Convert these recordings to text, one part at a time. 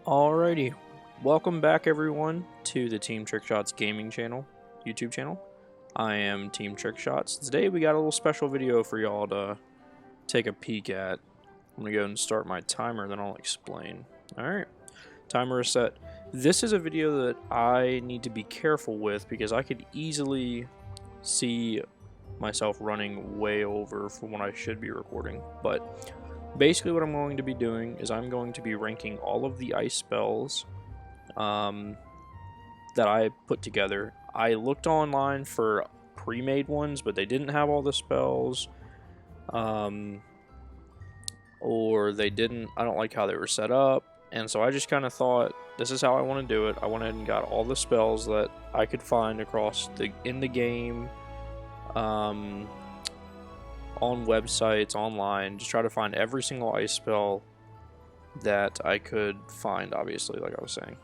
Alrighty, welcome back everyone to the Team Trickshots gaming channel, YouTube channel. I am Team Trickshots. Today we got a little special video for y'all to take a peek at. I'm gonna go and start my timer, then I'll explain. Alright, timer is set. This is a video that I need to be careful with because I could easily see myself running way over from what I should be recording, but basically what I'm going to be doing is I'm going to be ranking all of the ice spells that I put together. I looked online for pre-made ones, but they didn't have all the spells, or they didn't, I don't like how they were set up, and so I just kind of thought, this is how I want to do it. I went ahead and got all the spells that I could find across in the game, on websites, online, just try to find every single ice spell that I could find, obviously, like I was saying.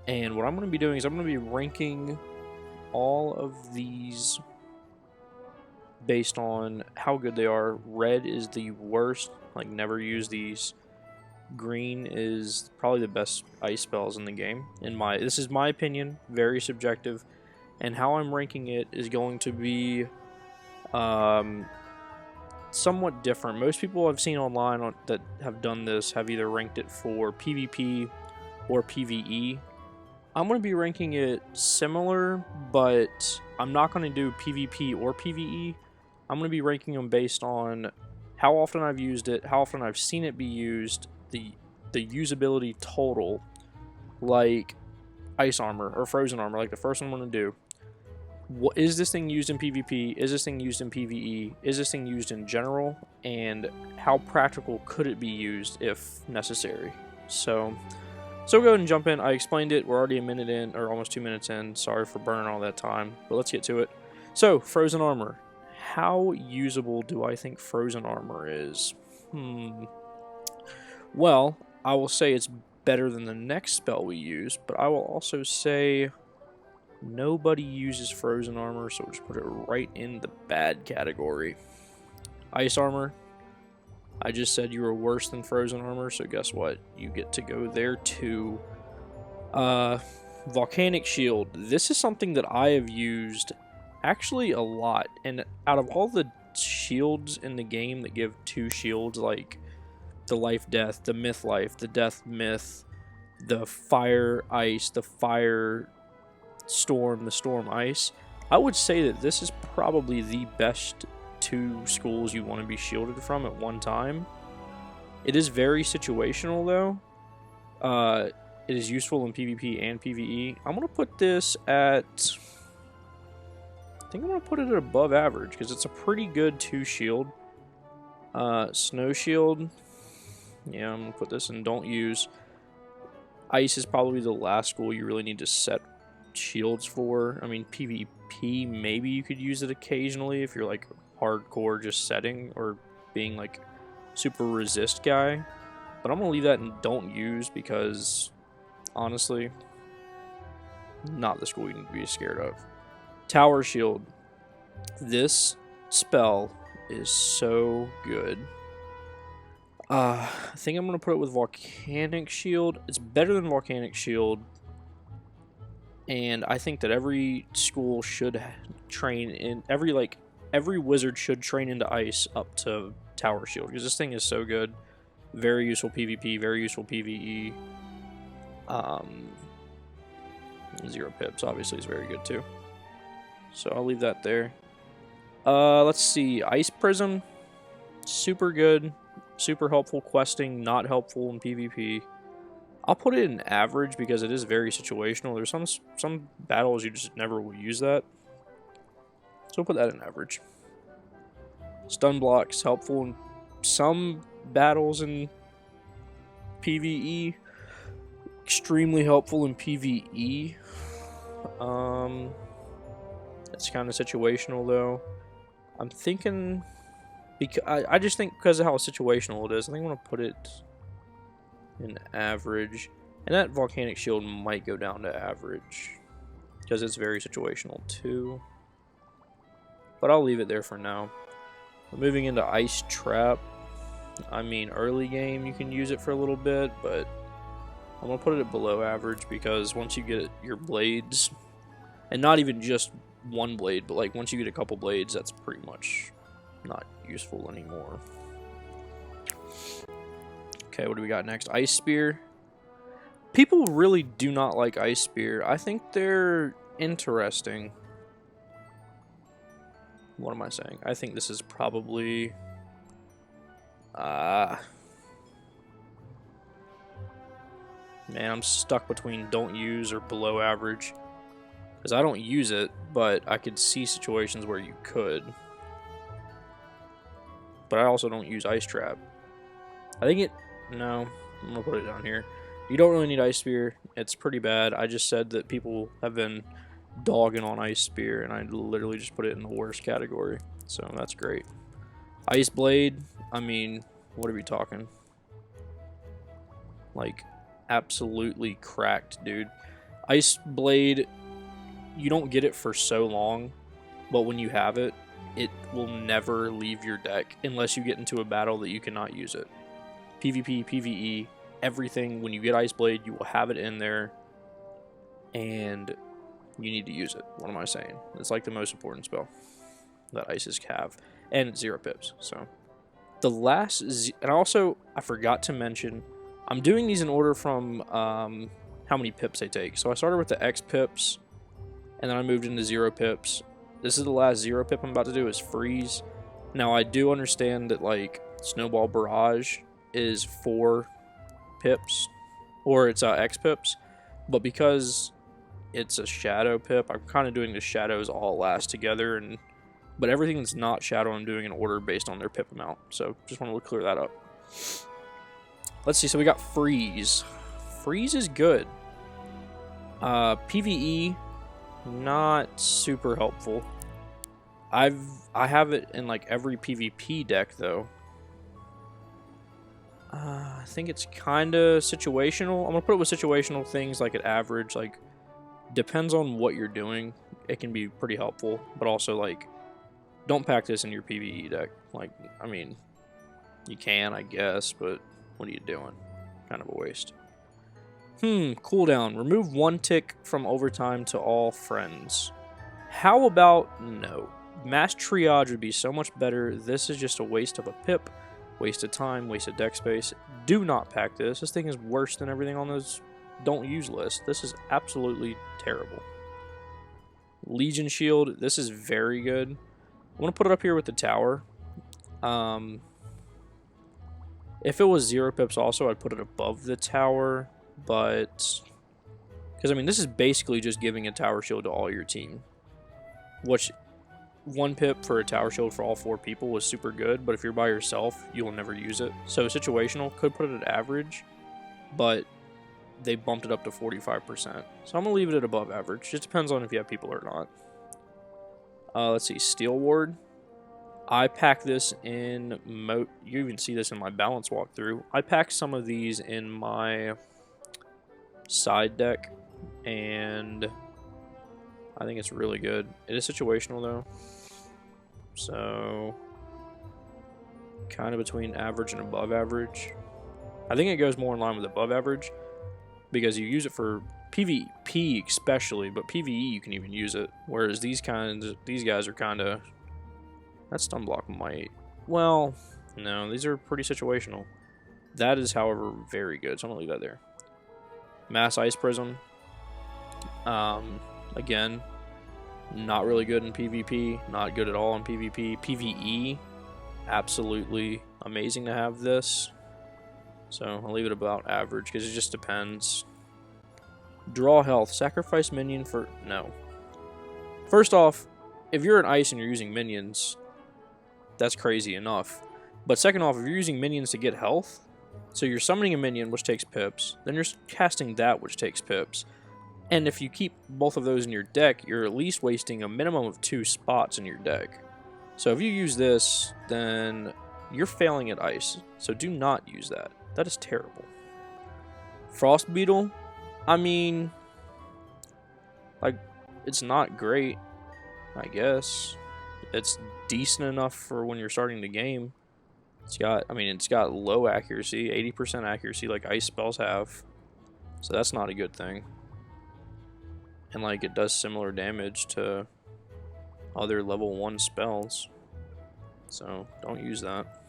And what I'm going to be doing is I'm going to be ranking all of these based on how good they are. Red is the worst, like never use these. Green is probably the best ice spells in the game. This is my opinion, very subjective, and how I'm ranking it is going to be somewhat different. Most people I've seen online that have done this have either ranked it for PvP or PvE. I'm going to be ranking it similar, but I'm not going to do PvP or PvE. I'm going to be ranking them based on how often I've used it, how often I've seen it be used, the usability total, like ice armor or frozen armor, like the first one I'm going to do. What is this thing used in PvP? Is this thing used in PvE? Is this thing used in general? And how practical could it be used if necessary? So go ahead and jump in. I explained it. We're already a minute in, or almost 2 minutes in. Sorry for burning all that time, but let's get to it. So, frozen armor. How usable do I think frozen armor is? Well, I will say it's better than the next spell we use, but I will also say nobody uses frozen armor, so we'll just put it right in the bad category. Ice armor. I just said you were worse than frozen armor, so guess what? You get to go there too. Volcanic shield. This is something that I have used actually a lot, and out of all the shields in the game that give 2 shields, like the life death, the myth life, the death myth, the fire ice, the fire storm, the storm ice, I would say that this is probably the best 2 schools you want to be shielded from at one time. It is very situational though. It is useful in PvP and PvE. I'm going to put this at, I think I'm going to put it at above average because it's a pretty good 2 shield. Snow shield, yeah, I'm going to put this in don't use. Ice is probably the last school you really need to set shields for. I mean, PvP, maybe you could use it occasionally if you're like hardcore just setting or being like super resist guy, but I'm gonna leave that in don't use because honestly, not the school you need to be scared of. Tower shield. This spell is so good. I think I'm gonna put it with volcanic shield. It's better than volcanic shield, and I think that every school should train in every wizard should train into ice up to tower shield because this thing is so good. Very useful PvP, very useful PvE. 0 pips obviously is very good too. So I'll leave that there. Let's see, ice prism, super good, super helpful questing, not helpful in PvP. I'll put it in average because it is very situational. There's some battles you just never will use that. So I'll put that in average. Stun blocks, helpful in some battles in PvE. Extremely helpful in PvE. It's kind of situational though. I'm thinking, I just think because of how situational it is, I think I'm going to put it in average, and that volcanic shield might go down to average because it's very situational too, but I'll leave it there for now. We're moving into ice trap. I mean, early game you can use it for a little bit, but I'm going to put it at below average because once you get your blades, and not even just one blade, but like once you get a couple blades, that's pretty much not useful anymore. Okay, what do we got next? Ice Spear. People really do not like Ice Spear. I think they're interesting. What am I saying? I think this is probably... Man, I'm stuck between don't use or below average. Because I don't use it, but I could see situations where you could. But I also don't use Ice Trap. I think it... No, I'm going to put it down here. You don't really need Ice Spear. It's pretty bad. I just said that people have been dogging on Ice Spear, and I literally just put it in the worst category. So that's great. Ice Blade, I mean, what are we talking? Like, absolutely cracked, dude. Ice Blade, you don't get it for so long, but when you have it, it will never leave your deck unless you get into a battle that you cannot use it. PvP, PvE, everything, when you get Ice Blade, you will have it in there, and you need to use it. What am I saying? It's like the most important spell that Ices have, and it's 0 pips. So the last, and also I forgot to mention, I'm doing these in order from how many pips they take. So I started with the X pips, and then I moved into 0 pips. This is the last 0 pip I'm about to do, is Freeze. Now I do understand that like Snowball Barrage is 4 pips, or it's X pips, but because it's a shadow pip, I'm kind of doing the shadows all last together, but everything that's not shadow I'm doing in order based on their pip amount. So just want to clear that up. Let's see, so we got Freeze. Freeze is good. PvE, not super helpful. I have it in like every PvP deck though. I think it's kind of situational. I'm gonna put it with situational things like at average. Like, depends on what you're doing. It can be pretty helpful, but also like, don't pack this in your PvE deck. Like, I mean, you can, I guess, but what are you doing? Kind of a waste. Cooldown. Remove 1 tick from overtime to all friends. How about no? Mass Triage would be so much better. This is just a waste of a pip. Waste of time, waste of deck space. Do not pack this. This thing is worse than everything on those don't use list. This is absolutely terrible. Legion Shield. This is very good. I'm going to put it up here with the tower. If it was 0 pips also, I'd put it above the tower. But, because I mean, this is basically just giving a tower shield to all your team. Which, 1 pip for a tower shield for all 4 people was super good, but if you're by yourself, you will never use it. So situational, could put it at average, but they bumped it up to 45%. So I'm going to leave it at above average. Just depends on if you have people or not. Let's see, Steel Ward. I pack this in, you even see this in my balance walkthrough. I pack some of these in my side deck, and I think it's really good. It is situational though, so kind of between average and above average. I think it goes more in line with above average because you use it for PvP especially, but PvE you can even use it, whereas these guys are kind of, that stun block might, well, no, these are pretty situational. That is, however, very good, so I'm gonna leave that there. Mass Ice Prism. Again, not really good in PvP, not good at all in PvP. PvE, absolutely amazing to have this. So I'll leave it about average because it just depends. Draw health. Sacrifice minion for... No. First off, if you're an ice and you're using minions, that's crazy enough. But second off, if you're using minions to get health, so you're summoning a minion, which takes pips, then you're casting that, which takes pips. And if you keep both of those in your deck, you're at least wasting a minimum of 2 spots in your deck. So if you use this, then you're failing at ice. So do not use that. That is terrible. Frost Beetle, I mean, like, it's not great, I guess. It's decent enough for when you're starting the game. It's got, I mean, it's got low accuracy, 80% accuracy like ice spells have. So that's not a good thing. And like it does similar damage to other level 1 spells. So don't use that.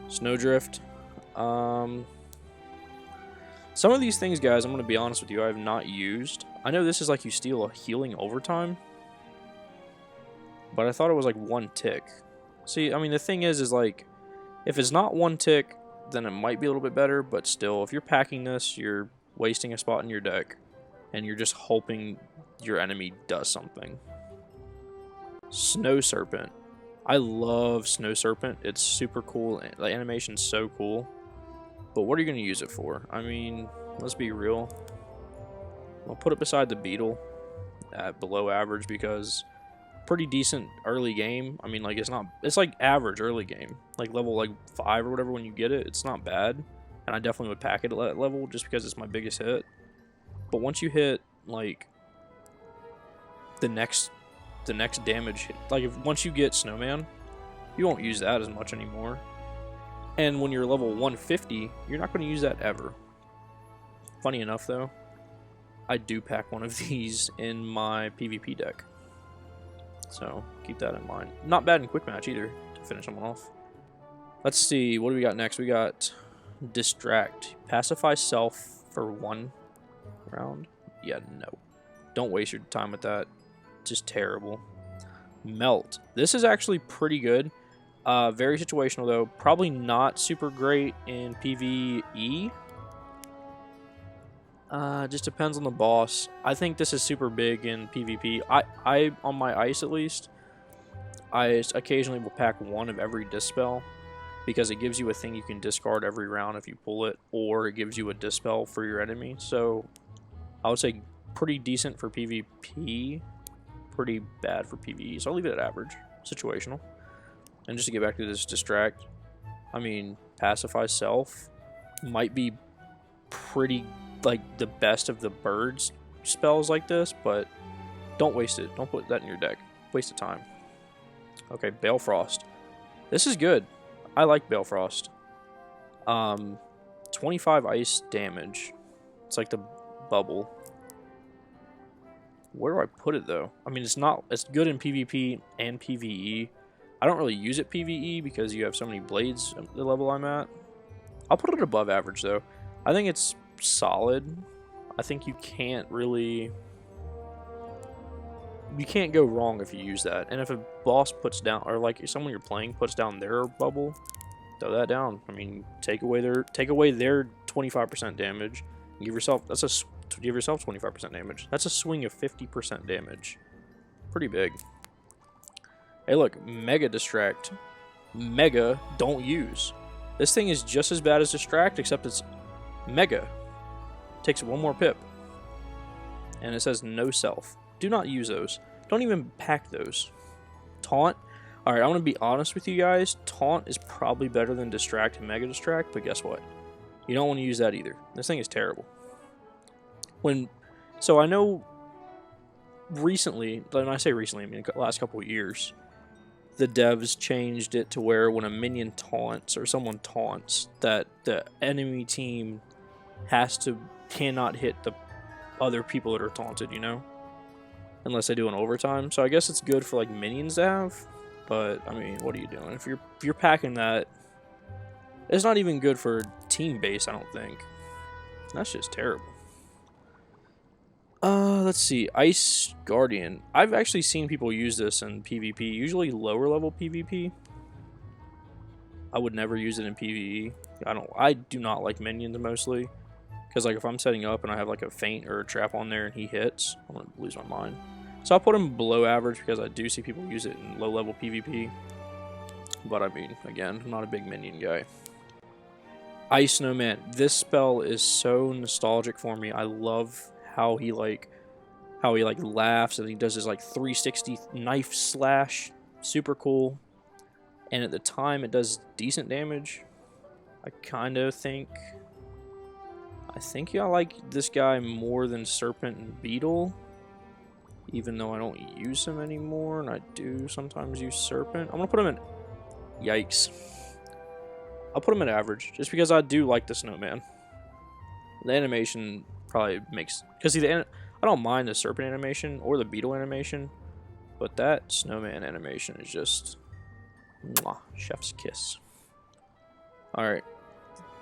Snowdrift. Some of these things, guys, I'm going to be honest with you, I have not used. I know this is like you steal a healing overtime, but I thought it was like 1 tick. See, I mean, the thing is like, if it's not 1 tick, then it might be a little bit better, but still, if you're packing this, you're wasting a spot in your deck, and you're just hoping your enemy does something. Snow Serpent. I love Snow Serpent. It's super cool. The animation's so cool. But what are you going to use it for? I mean, let's be real. I'll put it beside the Beetle at below average because pretty decent early game. I mean, like it's like average early game. Like level like 5 or whatever when you get it, it's not bad. And I definitely would pack it at that level just because it's my biggest hit. But once you hit like the next damage hit, like once you get Snowman, you won't use that as much anymore. And when you're level 150, you're not going to use that ever. Funny enough, though, I do pack one of these in my PvP deck. So, keep that in mind. Not bad in quick match either, to finish someone off. Let's see, what do we got next? We got Distract. Pacify self for 1 round? Yeah, no. Don't waste your time with that. Just terrible. Melt. This is actually pretty good. Very situational though. Probably not super great in PvE. Just depends on the boss. I think this is super big in PvP. I on my ice at least, I occasionally will pack 1 of every dispel because it gives you a thing you can discard every round if you pull it, or it gives you a dispel for your enemy. So I would say pretty decent for PvP, pretty bad for PvE. So I'll leave it at average, situational. And just to get back to this Distract, I mean, Pacify Self might be pretty, like, the best of the birds spells like this, but don't waste it. Don't put that in your deck. Waste of time. Okay, Balefrost. This is good. I like Balefrost. 25 ice damage. It's like the bubble. Where do I put it, though? I mean, it's good in PvP and PvE. I don't really use it PvE because you have so many blades at the level I'm at. I'll put it above average, though. I think it's solid. I think you can't really... You can't go wrong if you use that. And if a boss puts down, or like someone you're playing puts down their bubble, throw that down. I mean, take away their 25% damage. Give yourself 25% damage. That's a swing of 50% damage. Pretty big. Hey look, Mega Distract. Mega, don't use. This thing is just as bad as Distract, except it's Mega. Takes 1 more pip. And it says no self. Do not use those. Don't even pack those. Taunt. Alright, I'm going to be honest with you guys. Taunt is probably better than Distract and Mega Distract, but guess what? You don't want to use that either. This thing is terrible. So I know recently, when I say recently, I mean the last couple of years, the devs changed it to where when a minion taunts or someone taunts, that the enemy team cannot hit the other people that are taunted, you know? Unless they do an overtime. So I guess it's good for like minions to have, but I mean, what are you doing? If you're packing that, it's not even good for team base, I don't think. That's just terrible. Let's see. Ice Guardian. I've actually seen people use this in PvP, usually lower level PvP. I would never use it in PvE. I do not like minions mostly. Because like if I'm setting up and I have like a feint or a trap on there and he hits, I'm going to lose my mind. So I'll put him below average because I do see people use it in low level PvP. But I mean, again, I'm not a big minion guy. Ice Snowman. This spell is so nostalgic for me. I love how he laughs and he does his like 360 knife slash. Super cool. And at the time it does decent damage. I think I like this guy more than Serpent and Beetle. Even though I don't use him anymore, and I do sometimes use Serpent. I'm gonna put him in... Yikes. I'll put him at average, just because I do like the Snowman. The animation probably makes... Because see, I don't mind the serpent animation or the beetle animation, but that snowman animation is just... Mwah, chef's kiss. Alright.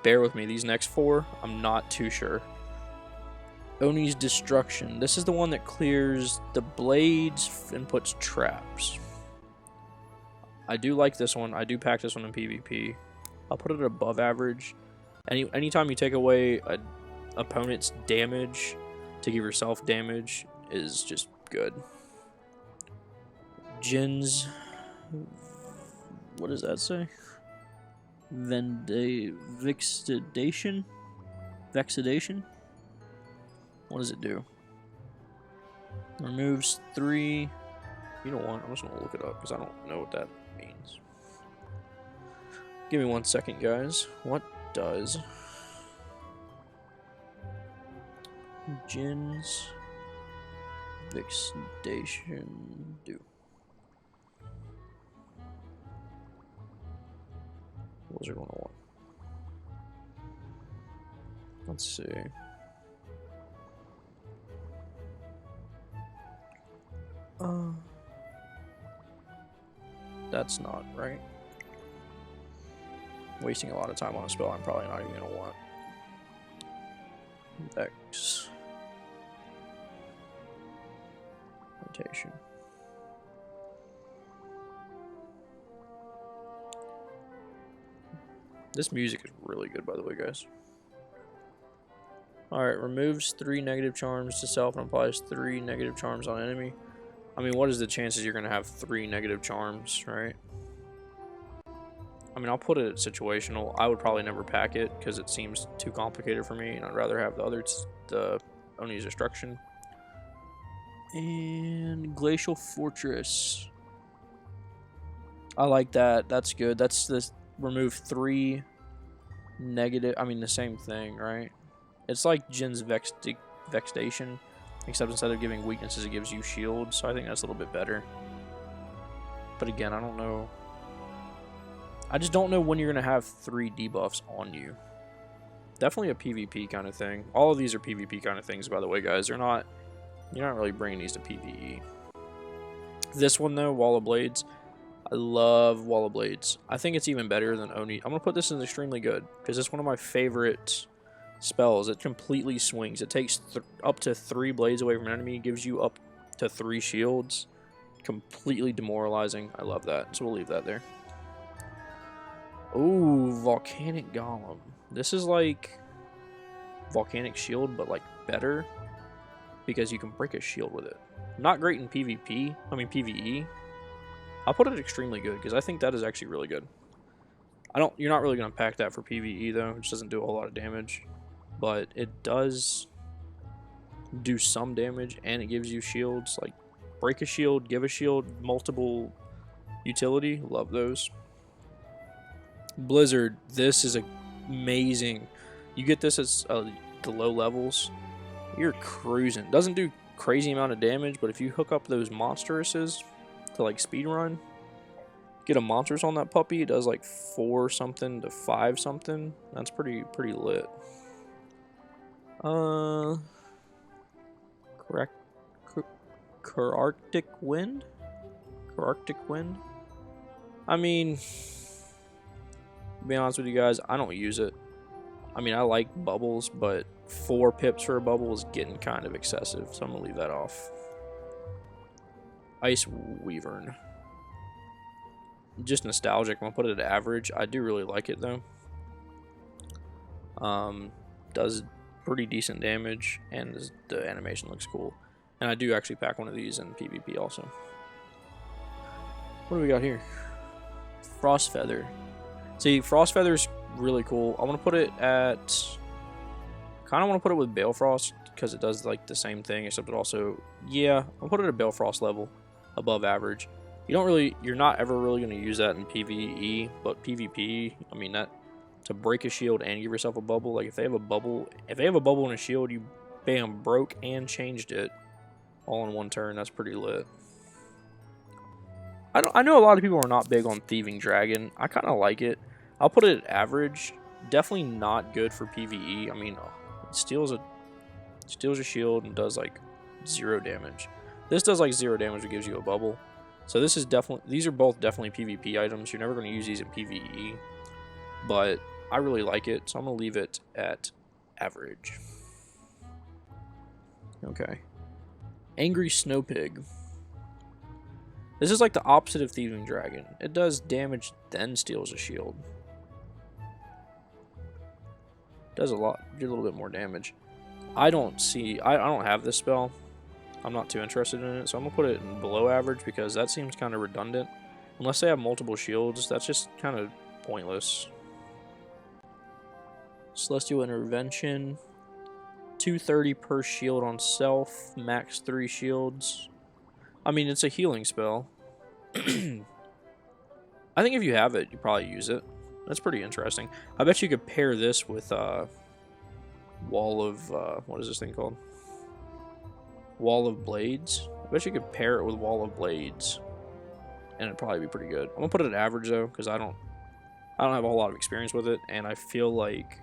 Bear with me. These next 4, I'm not too sure. Oni's Destruction. This is the one that clears the blades and puts traps. I do like this one. I do pack this one in PvP. I'll put it above average. Anytime you take away an opponent's damage to give yourself damage is just good. Jin's... What does that say? Vexidation? Vexidation? What does it do? Removes 3... You know what? I'm just going to look it up because I don't know what that means. Give me 1 second, guys. What does Jin's Vexidation do? What was it going on? Let's see. That's not right. Wasting a lot of time on a spell I'm probably not even going to want. Vex. Rotation. This music is really good, by the way, guys. Alright, removes 3 negative charms to self and applies 3 negative charms on enemy. I mean, what is the chances you're going to have 3 negative charms, right? I mean, I'll put it at situational. I would probably never pack it because it seems too complicated for me, and I'd rather have the Oni's Destruction. And Glacial Fortress. I like that. That's good. That's the remove 3 negative. I mean, the same thing, right? It's like Jin's Vexation, except instead of giving weaknesses, it gives you shields. So I think that's a little bit better. But again, I don't know. I just don't know when you're going to have 3 debuffs on you. Definitely a PvP kind of thing. All of these are PvP kind of things, by the way, guys. You're not really bringing these to PvE. This one, though, Wall of Blades. I love Wall of Blades. I think it's even better than Oni. I'm going to put this in extremely good, because it's one of my favorite spells. It completely swings. It takes up to 3 blades away from an enemy. It gives you up to 3 shields. Completely demoralizing. I love that. So we'll leave that there. Ooh, Volcanic Golem. This is like Volcanic Shield, but like better, because you can break a shield with it. Not great in PvP. I mean PvE. I'll put it extremely good because I think that is actually really good. You're not really going to pack that for PvE though, which doesn't do a whole lot of damage, but it does do some damage and it gives you shields. Like break a shield, give a shield, multiple utility. Love those. Blizzard, this is amazing. You get this at the low levels, you're cruising. Doesn't do crazy amount of damage, but if you hook up those monstrouses to like speedrun, get a monstrous on that puppy, it does like 4 something to 5 something. That's pretty lit. Arctic Wind? Arctic Wind? I mean, to be honest with you guys, I don't use it. I mean, I like bubbles, but 4 pips for a bubble is getting kind of excessive, so I'm going to leave that off. Ice Wyvern. Just nostalgic. I'm going to put it at average. I do really like it, though. Does pretty decent damage, and the animation looks cool. And I do actually pack one of these in PvP also. What do we got here? Frost Feather. See, Frost Feather's really cool. I want to put it at... kind of want to put it with Balefrost, because it does like the same thing, except it also... yeah, I'll put it at Balefrost level, above average. You're not ever really going to use that in PvE, but PvP, I mean, that... to break a shield and give yourself a bubble, like if they have a bubble and a shield, you bam, broke and changed it all in one turn. That's pretty lit. I know a lot of people are not big on Thieving Dragon. I kind of like it. I'll put it at average. Definitely not good for PvE. I mean, steals a shield and does like 0 damage. This does like 0 damage, but gives you a bubble. So this is definitely, these are both definitely PvP items. You're never going to use these in PvE, but I really like it, so I'm going to leave it at average. Okay. Angry Snow Pig. This is like the opposite of Thieving Dragon. It does damage, then steals a shield. Does a little bit more damage. I don't have this spell. I'm not too interested in it, so I'm going to put it in below average because that seems kind of redundant. Unless they have multiple shields, that's just kind of pointless. Celestial Intervention. 230 per shield on self, max 3 shields. I mean, it's a healing spell. I think if you have it, you probably use it. That's pretty interesting. I bet you could pair this with Wall of, what is this thing called? Wall of Blades. I bet you could pair it with Wall of Blades, and it'd probably be pretty good. I'm gonna put it at average though, because I don't have a whole lot of experience with it, and I feel like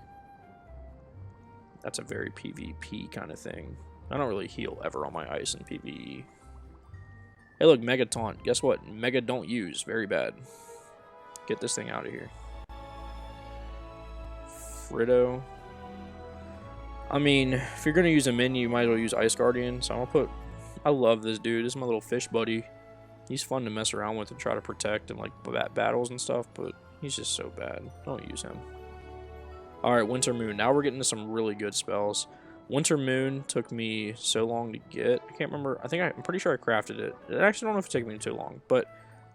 that's a very PvP kind of thing. I don't really heal ever on my ice in PvE. Hey look, Mega Taunt. Guess what? Mega don't use. Very bad. Get this thing out of here. Fritto. I mean, if you're going to use a minion, you might as well use Ice Guardian. So I'm going to put... I love this dude. This is my little fish buddy. He's fun to mess around with and try to protect in like battles and stuff, but he's just so bad. Don't use him. Alright, Winter Moon. Now we're getting to some really good spells. Winter Moon took me so long to get. I can't remember. I'm pretty sure I crafted it. I actually don't know if it took me too long, but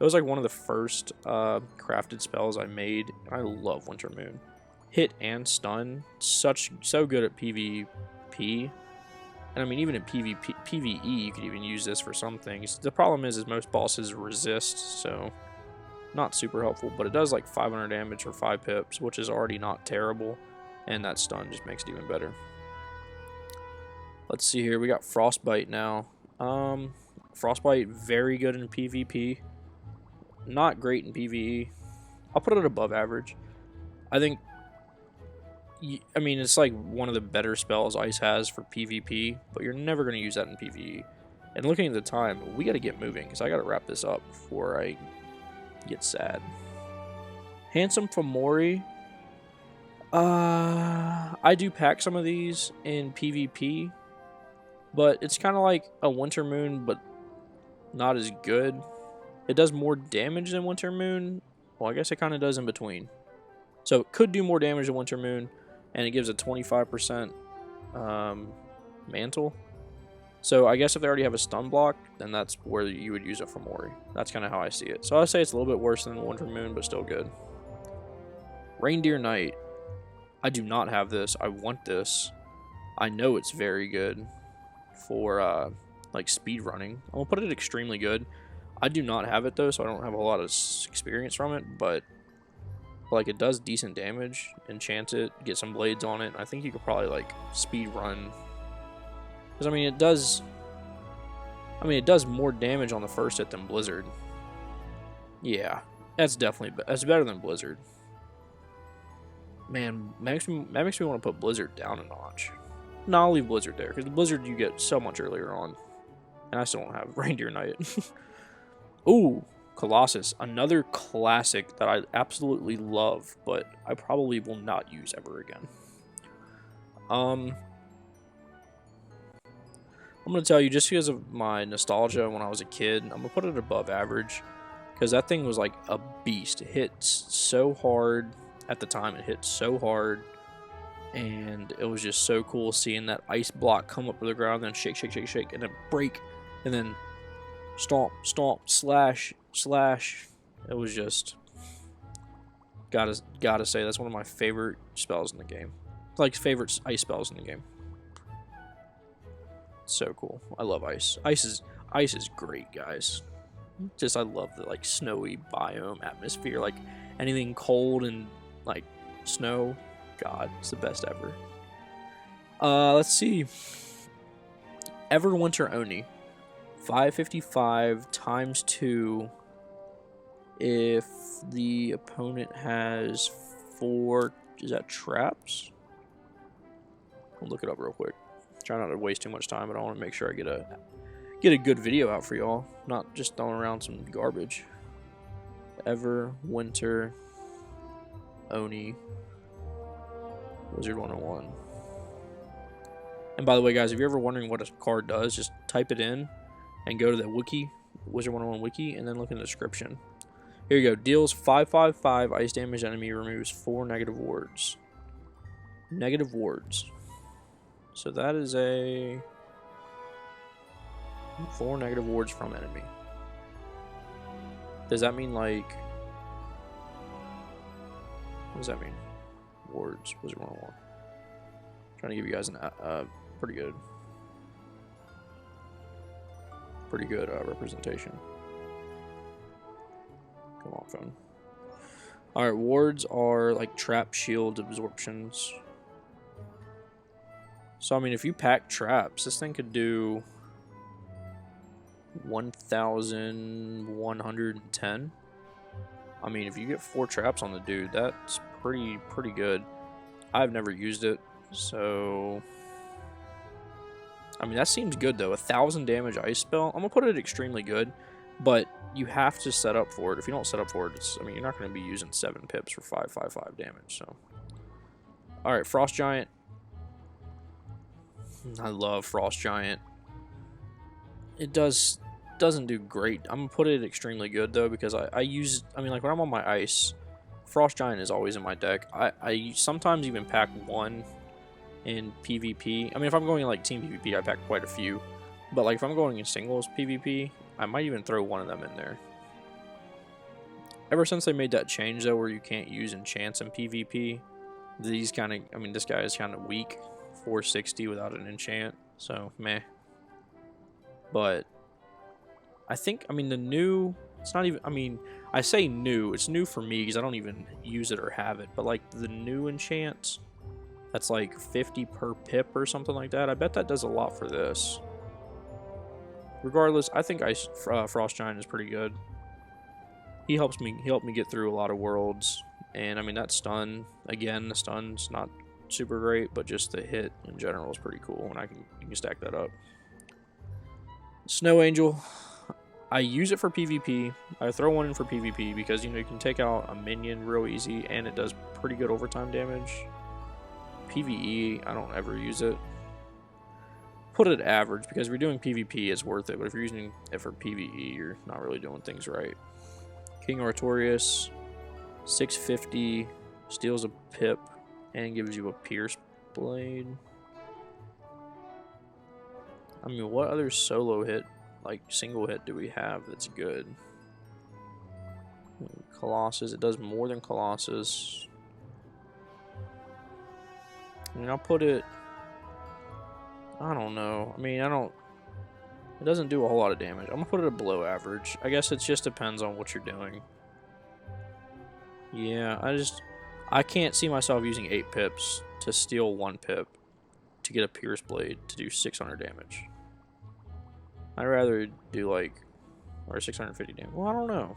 it was like one of the first crafted spells I made. I love Winter Moon. Hit and stun. So good at PvP. And I mean, even in PvE, you could even use this for some things. The problem is most bosses resist, so not super helpful. But it does like 500 damage for 5 pips, which is already not terrible. And that stun just makes it even better. Let's see here. We got Frostbite now. Frostbite, very good in PvP. Not great in PvE. I'll put it above average. I think... I mean, it's like one of the better spells Ice has for PvP, but you're never going to use that in PvE. And looking at the time, we got to get moving, because I got to wrap this up before I get sad. Handsome Fomori. I do pack some of these in PvP, but it's kind of like a Winter Moon, but not as good. It does more damage than Winter Moon. Well, I guess it kind of does in between. So it could do more damage than Winter Moon, and it gives a 25% mantle. So I guess if they already have a stun block, then that's where you would use it for Mori. That's kind of how I see it. So I would say it's a little bit worse than Winter Moon, but still good. Reindeer Knight. I do not have this. I want this. I know it's very good for like speed running. I'm gonna put it extremely good. I do not have it though, so I don't have a lot of experience from it, but like it does decent damage. Enchant it, get some blades on it. I think you could probably like speed run, because I mean it does more damage on the first hit than Blizzard. Yeah, that's better than Blizzard. Man, that makes me want to put Blizzard down a notch. No, I'll leave Blizzard there, because the Blizzard you get so much earlier on, and I still don't have Reindeer Knight. Ooh, Colossus, another classic that I absolutely love, but I probably will not use ever again. I'm going to tell you, just because of my nostalgia when I was a kid, I'm going to put it above average, because that thing was like a beast. It hits so hard at the time. It hit so hard, and it was just so cool seeing that ice block come up to the ground, then shake, shake, shake, shake, and then break, and then stomp, stomp, slash, slash. It was just gotta say that's one of my favorite spells in the game. Like favorite ice spells in the game. So cool. I love ice. Ice is great, guys. Just I love the like snowy biome atmosphere. Like anything cold and like snow. God, it's the best ever. Let's see. Everwinter Oni. 555 times 2 if the opponent has 4, is that traps? I'll look it up real quick. Try not to waste too much time, but I want to make sure I get a good video out for y'all, not just throwing around some garbage. Winter Oni Wizard 101. And by the way, guys, if you're ever wondering what a card does, just type it in and go to the wiki, Wizard 101 wiki, and then look in the description. Here you go. Deals 5/5/5 ice damage enemy, removes 4 negative wards. Negative wards. So that is a 4 negative wards from enemy. Does that mean like... What does that mean? Wards. Wizard 101. Trying to give you guys an pretty good representation. Come on, phone. Alright, wards are like trap, shield, absorptions. So, I mean, if you pack traps, this thing could do 1,110. I mean, if you get 4 traps on the dude, that's pretty good. I've never used it, so... I mean, that seems good, though. 1,000 damage ice spell. I'm going to put it extremely good, but you have to set up for it. If you don't set up for it, I mean, you're not going to be using 7 pips for 5/5/5 damage, so... Alright, Frost Giant. I love Frost Giant. It doesn't do great. I'm gonna put it extremely good though, because I mean, like when I'm on my ice, Frost Giant is always in my deck. I sometimes even pack 1 in PvP. I mean, if I'm going like team PvP, I pack quite a few, but like if I'm going in singles PvP, I might even throw 1 of them in there. Ever since they made that change though, where you can't use enchants in PvP, these kind of, I mean, this guy is kind of weak. 460 without an enchant, so meh. But I think, I mean, the new, it's not even, I mean, I say new, it's new for me because I don't even use it or have it, but like the new enchants, that's like 50 per pip or something like that. I bet that does a lot for this. Regardless, I think Frost Giant is pretty good. He helped me get through a lot of worlds, and I mean, that stun, again, the stun's not super great, but just the hit in general is pretty cool, and you can stack that up. Snow Angel, I use it for PvP. I throw 1 in for PvP because, you know, you can take out a minion real easy, and it does pretty good overtime damage. PvE, I don't ever use it. Put it average, because if you're doing PvP, it's worth it, but if you're using it for PvE, you're not really doing things right. King Artorias, 650, steals a pip, and gives you a Pierce Blade. I mean, what other solo hit, like single hit, do we have that's good? Colossus, it does more than Colossus. I mean, I'll put it, I don't know. I mean, it doesn't do a whole lot of damage. I'm gonna put it at below average. I guess it just depends on what you're doing. Yeah, I can't see myself using 8 pips to steal 1 pip to get a Pierce Blade to do 600 damage. I'd rather do like, or 650 damage. Well, I don't know.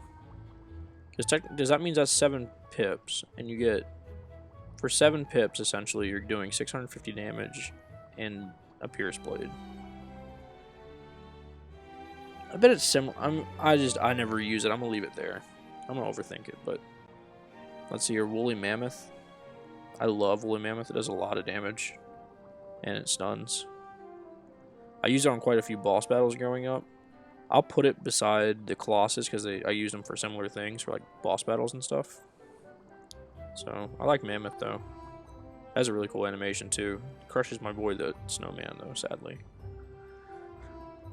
Does that mean that's 7 pips, and you get, for 7 pips, essentially, you're doing 650 damage and a Pierce Blade. I bet it's similar. I never use it. I'm gonna leave it there. I'm gonna overthink it, but let's see here. Woolly Mammoth. I love Woolly Mammoth. It does a lot of damage, and it stuns. I used it on quite a few boss battles growing up. I'll put it beside the Colossus because I use them for similar things, for like boss battles and stuff. So I like Mammoth though. Has a really cool animation too. Crushes my boy the Snowman though, sadly.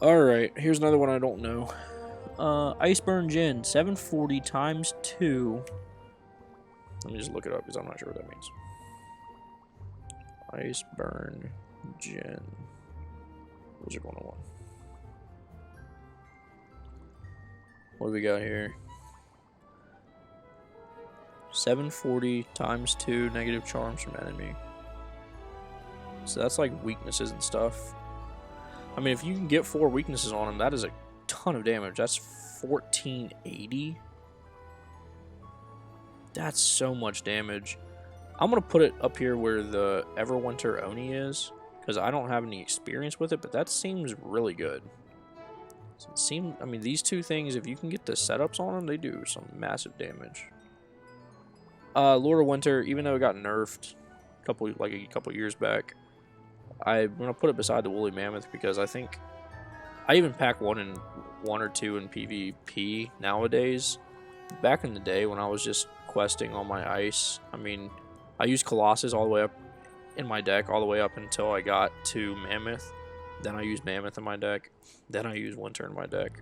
Alright, here's another one I don't know. Iceburn Gin, 740 times 2. Let me just look it up because I'm not sure what that means. Iceburn Gin. Wizard 101. What do we got here? 740 times 2 negative charms from enemy. So that's like weaknesses and stuff. I mean, if you can get 4 weaknesses on him, that is a ton of damage. That's 1480. That's so much damage. I'm going to put it up here where the Everwinter Oni is. because I don't have any experience with it, but that seems really good. So it seems, I mean, these two things, if you can get the setups on them, they do some massive damage. Lord of Winter, even though it got nerfed a couple years back, I'm gonna put it beside the Woolly Mammoth because I think I even pack one or two in PvP nowadays. Back in the day when I was just questing on my ice, I mean, I used Colossus all the way up in my deck, all the way up until I got to Mammoth. Then I used Mammoth in my deck. Then I used Winter in my deck.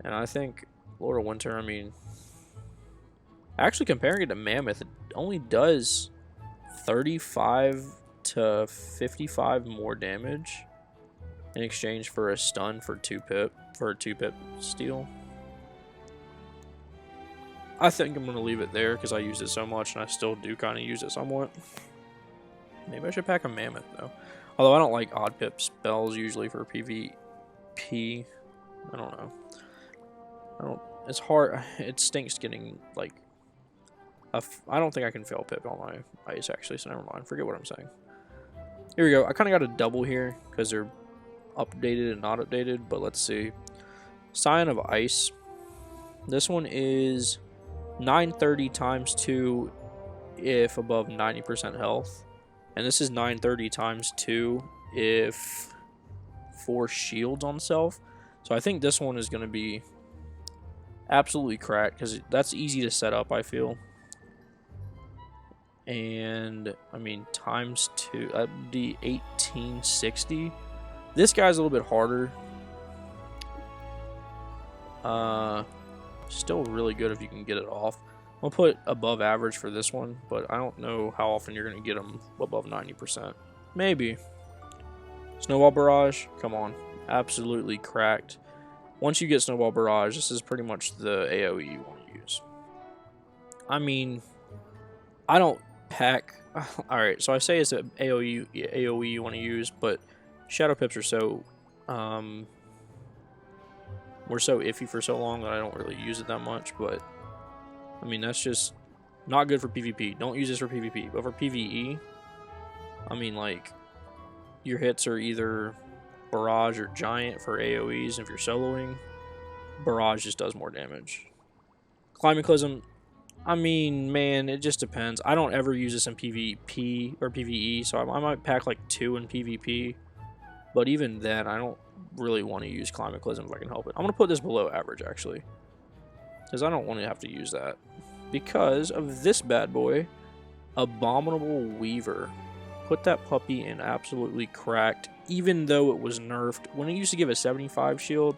And I think Lord of Winter, I mean, actually comparing it to Mammoth, it only does 35 to 55 more damage in exchange for a stun for 2 pip, for a 2 pip steal. I think I'm going to leave it there because I used it so much and I still do kind of use it somewhat. Maybe I should pack a Mammoth though. Although I don't like odd Pip spells usually for PvP. I don't know. It's hard. It stinks getting like I don't think I can fail Pip on my ice actually, so never mind. Forget what I'm saying. Here we go. I kind of got a double here because they're updated and not updated, but let's see. Scion of Ice. This one is 930 times 2 if above 90% health. And this is 930 times 2 if 4 shields on self. So I think this one is going to be absolutely cracked because that's easy to set up, I feel. And, I mean, times 2, that'd be 1860. This guy's a little bit harder. Still really good if you can get it off. I'll put above average for this one, but I don't know how often you're going to get them above 90%. Maybe. Snowball Barrage, come on. Absolutely cracked. Once you get Snowball Barrage, this is pretty much the AoE you want to use. I mean, I don't pack... Alright, so I say it's an AoE you want to use, but Shadow Pips are so... we're so iffy for so long that I don't really use it that much, but... I mean, that's just not good for PvP. Don't use this for PvP. But for PvE, I mean, like, your hits are either Barrage or Giant for AoEs. If you're soloing, Barrage just does more damage. Climaclism, I mean, man, it just depends. I don't ever use this in PvP or PvE, so I might pack like 2 in PvP. But even then, I don't really want to use Climaclism if I can help it. I'm going to put this below average, actually. Because I don't want to have to use that. Because of this bad boy, Abominable Weaver. Put that puppy in absolutely cracked. Even though it was nerfed. When it used to give a 75 shield,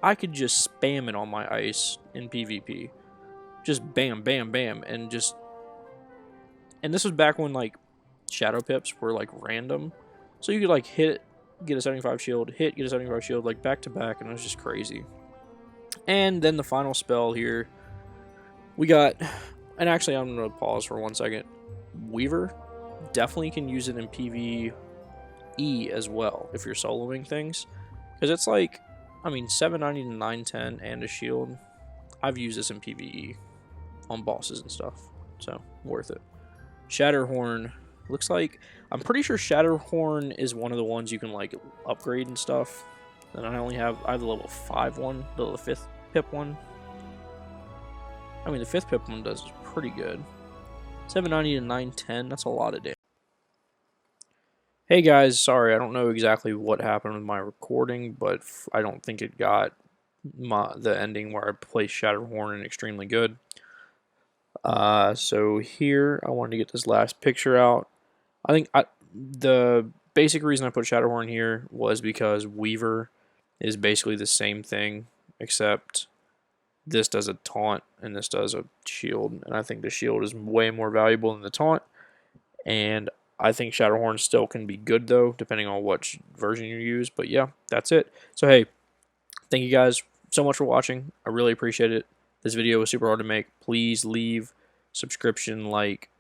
I could just spam it on my ice in PvP. Just bam, bam, bam. And just... And this was back when, like, Shadow Pips were, like, random. So you could, like, hit, get a 75 shield, hit, get a 75 shield, like, back to back. And it was just crazy. And then the final spell here, we got, and actually I'm going to pause for 1 second. Weaver, definitely can use it in PvE as well if you're soloing things. Because it's like, I mean, 790 to 910 and a shield. I've used this in PvE on bosses and stuff, so worth it. Shatterhorn, looks like, I'm pretty sure Shatterhorn is one of the ones you can like upgrade and stuff. And I have the level 5 one, the 5th pip one. I mean, the 5th pip one does pretty good. 790 to 910, that's a lot of damage. Hey guys, sorry, I don't know exactly what happened with my recording, but I don't think it got the ending where I placed Shatterhorn in extremely good. So here, I wanted to get this last picture out. I think the basic reason I put Shatterhorn here was because Weaver is basically the same thing, except this does a taunt and this does a shield, and I think the shield is way more valuable than the taunt, and I think Shatterhorn still can be good though, depending on what version you use, but yeah, that's it. So hey, thank you guys so much for watching. I really appreciate it. This video was super hard to make. Please leave subscription, like,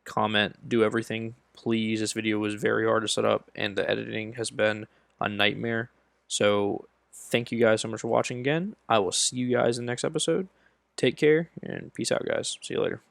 comment, do everything. Please, this video was very hard to set up, and the editing has been a nightmare. So thank you guys so much for watching again. I will see you guys in the next episode. Take care, and peace out, guys. See you later.